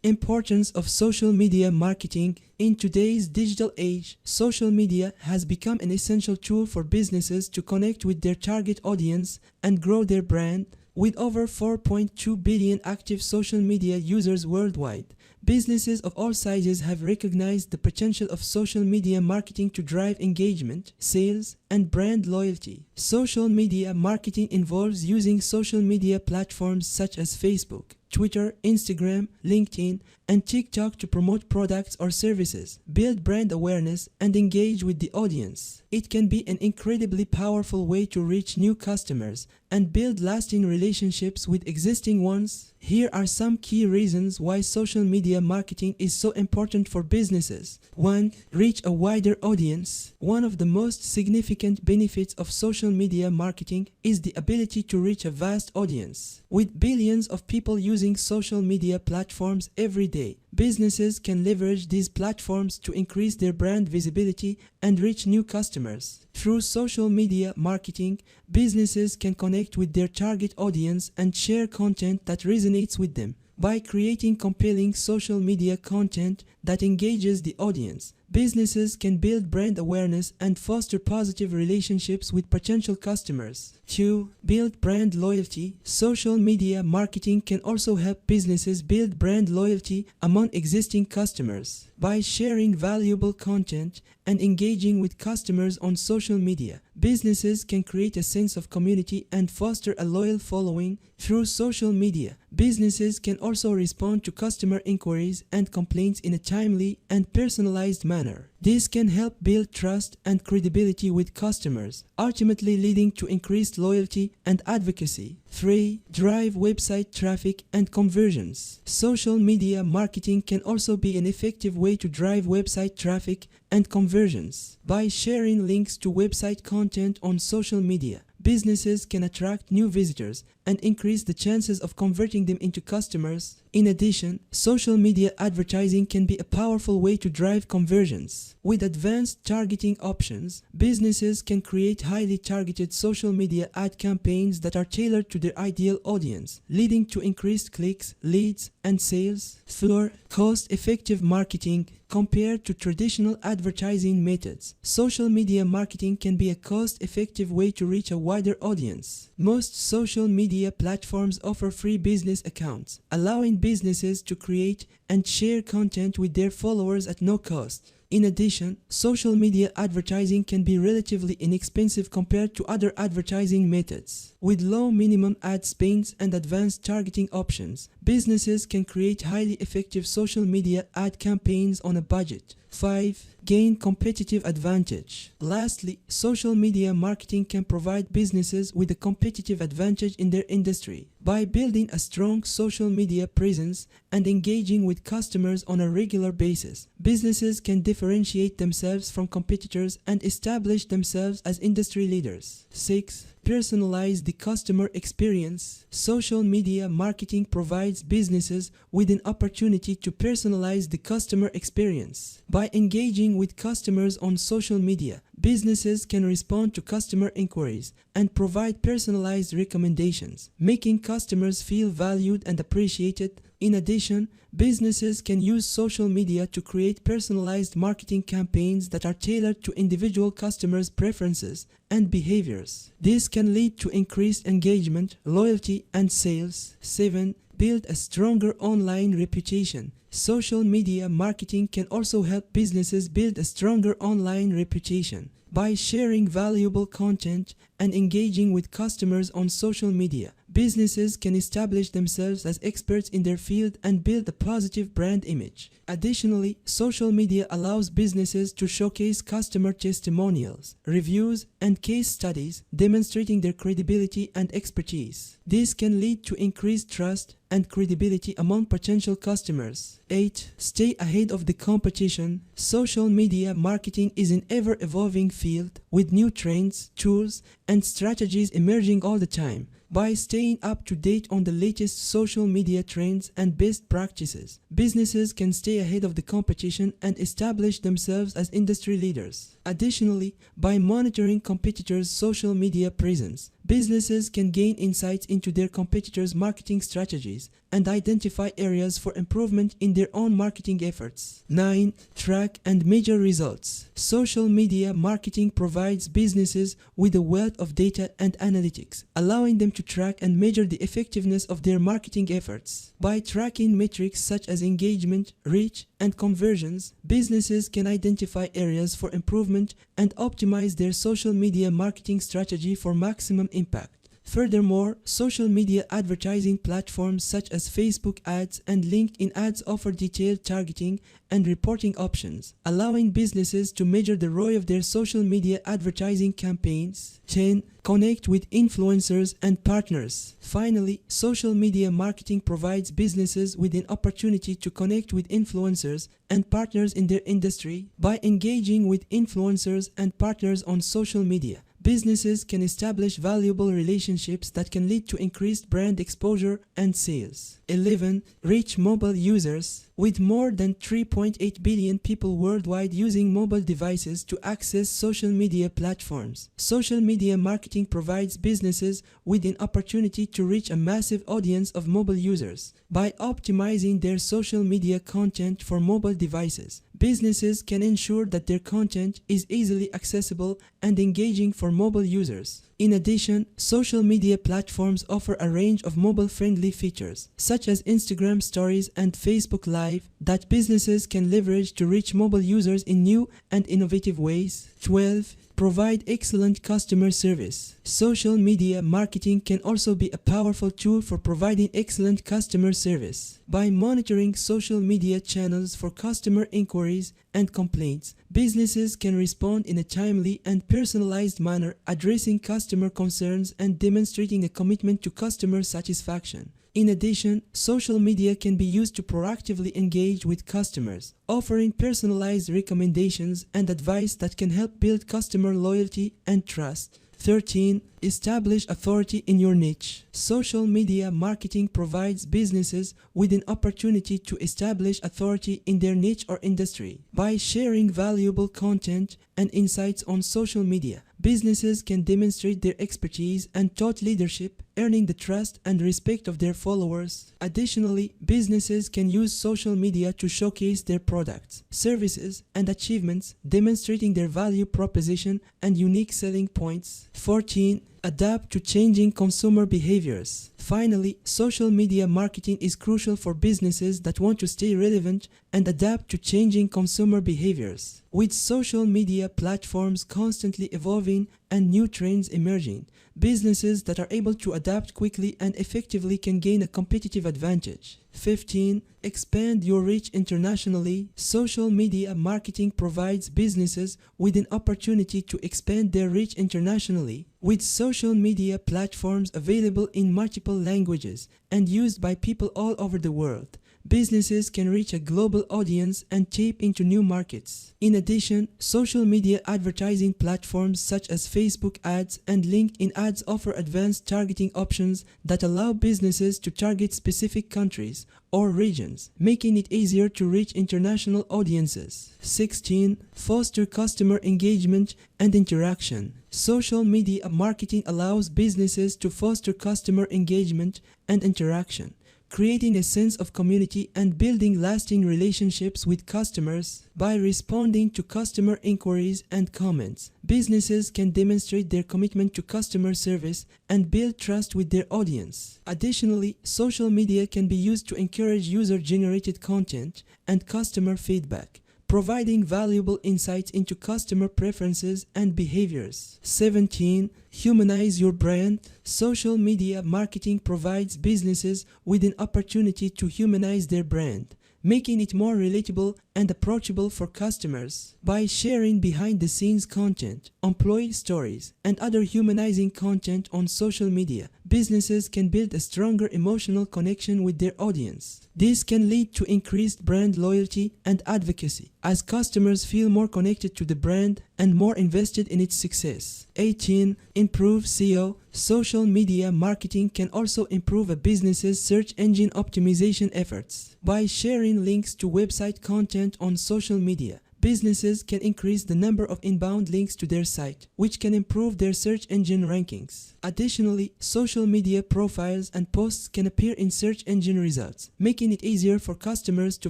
Importance of social media marketing. In today's digital age, social media has become an essential tool for businesses to connect with their target audience and grow their brand. With over 4.2 billion active social media users worldwide, businesses of all sizes have recognized the potential of social media marketing to drive engagement, sales, and brand loyalty. Social media marketing involves using social media platforms such as Facebook, Twitter, Instagram, LinkedIn, and TikTok to promote products or services, build brand awareness, and engage with the audience. It can be an incredibly powerful way to reach new customers and build lasting relationships with existing ones. Here are some key reasons why social media marketing is so important for businesses. 1. Reach a wider audience. One of the most significant benefits of social media marketing is the ability to reach a vast audience. With billions of people using social media platforms every day, businesses can leverage these platforms to increase their brand visibility and reach new customers. Through social media marketing, businesses can connect with their target audience and share content that resonates with them. By creating compelling social media content that engages the audience, businesses can build brand awareness and foster positive relationships with potential customers. 2. Build brand loyalty. Social media marketing can also help businesses build brand loyalty among existing customers. By sharing valuable content and engaging with customers on social media, businesses can create a sense of community and foster a loyal following. Through social media, businesses can also respond to customer inquiries and complaints in a timely and personalized manner. This can help build trust and credibility with customers, ultimately leading to increased loyalty and advocacy. 3. Drive website traffic and conversions. Social media marketing can also be an effective way to drive website traffic and conversions. By sharing links to website content on social media, businesses can attract new visitors and increase the chances of converting them into customers. In addition, social media advertising can be a powerful way to drive conversions. With advanced targeting options, businesses can create highly targeted social media ad campaigns that are tailored to their ideal audience, leading to increased clicks, leads, and sales. 4. Cost-effective marketing. Compared to traditional advertising methods, social media marketing can be a cost-effective way to reach a wider audience. Most social media platforms offer free business accounts, allowing businesses to create and share content with their followers at no cost. In addition, social media advertising can be relatively inexpensive compared to other advertising methods. With low minimum ad spends and advanced targeting options, businesses can create highly effective social media ad campaigns on a budget. 5. Gain competitive advantage. Lastly, social media marketing can provide businesses with a competitive advantage in their industry. By building a strong social media presence and engaging with customers on a regular basis, businesses can differentiate themselves from competitors and establish themselves as industry leaders. 6. Personalize the customer experience. Social media marketing provides businesses with an opportunity to personalize the customer experience. By engaging with customers on social media, businesses can respond to customer inquiries and provide personalized recommendations, making customers feel valued and appreciated. In addition, businesses can use social media to create personalized marketing campaigns that are tailored to individual customers' preferences and behaviors. This can lead to increased engagement, loyalty, and sales. 7. Build a stronger online reputation. Social media marketing can also help businesses build a stronger online reputation. By sharing valuable content and engaging with customers on social media, businesses can establish themselves as experts in their field and build a positive brand image. Additionally, social media allows businesses to showcase customer testimonials, reviews, and case studies, demonstrating their credibility and expertise. This can lead to increased trust and credibility among potential customers. 8. Stay ahead of the competition. Social media marketing is an ever-evolving field with new trends, tools, and strategies emerging all the time. By staying up to date on the latest social media trends and best practices, businesses can stay ahead of the competition and establish themselves as industry leaders. Additionally, by monitoring competitors' social media presence, businesses can gain insights into their competitors' marketing strategies and identify areas for improvement in their own marketing efforts. 9. Track and measure results. Social media marketing provides businesses with a wealth of data and analytics, allowing them to track and measure the effectiveness of their marketing efforts. By tracking metrics such as engagement, reach, and conversions, businesses can identify areas for improvement and optimize their social media marketing strategy for maximum impact. Furthermore, social media advertising platforms such as Facebook ads and LinkedIn ads offer detailed targeting and reporting options, allowing businesses to measure the ROI of their social media advertising campaigns. 10. Connect with influencers and partners. Finally, social media marketing provides businesses with an opportunity to connect with influencers and partners in their industry. By engaging with influencers and partners on social media, businesses can establish valuable relationships that can lead to increased brand exposure and sales. 11. Reach mobile users. With more than 3.8 billion people worldwide using mobile devices to access social media platforms, social media marketing provides businesses with an opportunity to reach a massive audience of mobile users. By optimizing their social media content for mobile devices, businesses can ensure that their content is easily accessible and engaging for mobile users. In addition, social media platforms offer a range of mobile-friendly features, such as Instagram Stories and Facebook Live, that businesses can leverage to reach mobile users in new and innovative ways. 12. Provide excellent customer service. Social media marketing can also be a powerful tool for providing excellent customer service. By monitoring social media channels for customer inquiries and complaints, businesses can respond in a timely and personalized manner, addressing customer concerns and demonstrating a commitment to customer satisfaction. In addition, social media can be used to proactively engage with customers, offering personalized recommendations and advice that can help build customer loyalty and trust. 13. Establish authority in your niche. Social media marketing provides businesses with an opportunity to establish authority in their niche or industry. By sharing valuable content and insights on social media, businesses can demonstrate their expertise and thought leadership, earning the trust and respect of their followers. Additionally, businesses can use social media to showcase their products, services, and achievements, demonstrating their value proposition and unique selling points. 14. Adapt to changing consumer behaviors. Finally, social media marketing is crucial for businesses that want to stay relevant and adapt to changing consumer behaviors. With social media platforms constantly evolving and new trends emerging, businesses that are able to adapt quickly and effectively can gain a competitive advantage. 15. Expand your reach internationally. Social media marketing provides businesses with an opportunity to expand their reach internationally. With social media platforms available in multiple languages and used by people all over the world, businesses can reach a global audience and tap into new markets. In addition, social media advertising platforms such as Facebook ads and LinkedIn ads offer advanced targeting options that allow businesses to target specific countries or regions, making it easier to reach international audiences. 16. Foster customer engagement and interaction. Social media marketing allows businesses to foster customer engagement and interaction, creating a sense of community and building lasting relationships with customers. By responding to customer inquiries and comments, businesses can demonstrate their commitment to customer service and build trust with their audience. Additionally, social media can be used to encourage user-generated content and customer feedback, providing valuable insights into customer preferences and behaviors. 17. Humanize your brand. Social media marketing provides businesses with an opportunity to humanize their brand, making it more relatable and approachable for customers. By sharing behind-the-scenes content, employee stories, and other humanizing content on social media, businesses can build a stronger emotional connection with their audience. This can lead to increased brand loyalty and advocacy, as customers feel more connected to the brand and more invested in its success. 18. Improve SEO. Social media marketing can also improve a business's search engine optimization efforts. By sharing links to website content on social media, businesses can increase the number of inbound links to their site, which can improve their search engine rankings. Additionally, social media profiles and posts can appear in search engine results, making it easier for customers to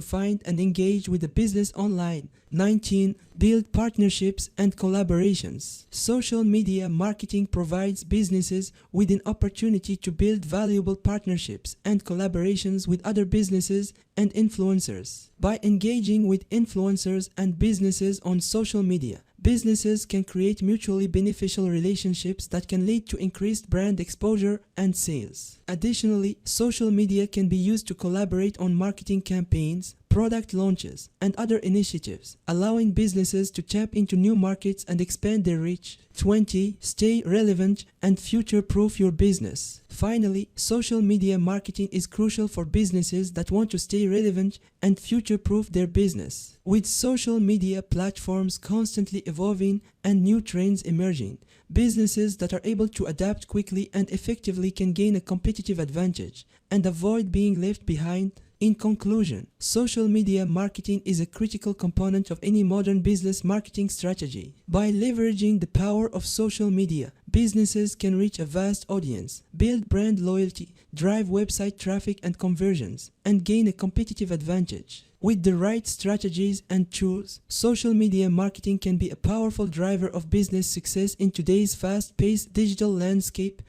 find and engage with the business online. 19. Build partnerships and collaborations. Social media marketing provides businesses with an opportunity to build valuable partnerships and collaborations with other businesses and influencers. By engaging with influencers and businesses on social media, businesses can create mutually beneficial relationships that can lead to increased brand exposure and sales. Additionally, social media can be used to collaborate on marketing campaigns, product launches, and other initiatives, allowing businesses to tap into new markets and expand their reach. 20. Stay relevant and future-proof your business. Finally, social media marketing is crucial for businesses that want to stay relevant and future-proof their business. With social media platforms constantly evolving and new trends emerging, businesses that are able to adapt quickly and effectively can gain a competitive advantage and avoid being left behind. In conclusion, social media marketing is a critical component of any modern business marketing strategy. By leveraging the power of social media, businesses can reach a vast audience, build brand loyalty, drive website traffic and conversions, and gain a competitive advantage. With the right strategies and tools, social media marketing can be a powerful driver of business success in today's fast-paced digital landscape.